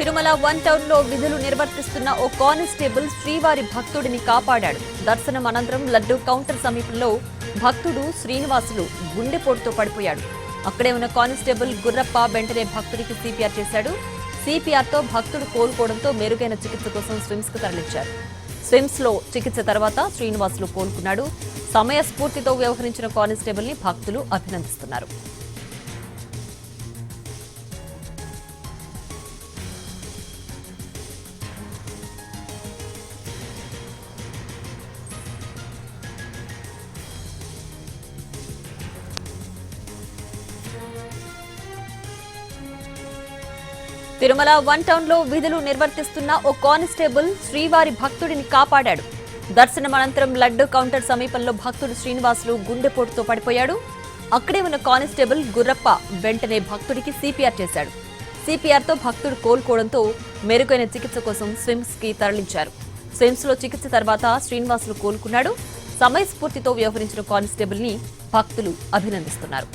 Tirumala 1 town లో విధులు నిర్వర్తిస్తున్న ఓ constable శ్రీవారి భక్తుడిని కాపాడాడు. దర్శనం అనంతరం లడ్డు కౌంటర్ సమీపంలో భక్తుడు శ్రీనివాసులు గుండెపోటుతో పడిపోయాడు. అక్కడే ఉన్న కానిస్టేబుల్ గుర్రప్ప వెంటనే భక్తుడికి సిపిఆర్ చేశాడు. సిపిఆర్ తో భక్తుడు కోలుకోవడంతో మెరుగైన చికిత్స కోసం స్విమ్స్ కు తరలించారు. స్విమ్స్ లో చికిత్స తర్వాత శ్రీనివాసులు కోలుకున్నాడు. సమయస్ఫూర్తితో వ్యవహరించిన కానిస్టేబుల్ ని భక్తులు అభినందిస్తున్నారు. తిరుమల 1 టౌన్ లో విధులు నిర్వర్తిస్తున్న ఓ కానిస్టేబుల్ శ్రీవారి భక్తుడిని కాపాడాడు. దర్శనం అనంతరం లడ్డు కౌంటర్ సమీపంలో భక్తుడు శ్రీనివాసులు గుండెపోటుతో పడిపోయాడు. అక్కడే ఉన్న కానిస్టేబుల్ గుర్రప్ప వెంటనే భక్తుడికి సిపిఆర్ చేశాడు. సిపిఆర్ తో భక్తుడు కోలుకోవడంతో మెరుగైన చికిత్స కోసం స్విమ్స్ కి తరలించారు. స్విమ్స్ లో చికిత్స తర్వాత శ్రీనివాసులు కోలుకున్నాడు. సమయస్ఫూర్తితో వ్యవహరించిన కానిస్టేబుల్ ని భక్తులు అభినందిస్తున్నారు.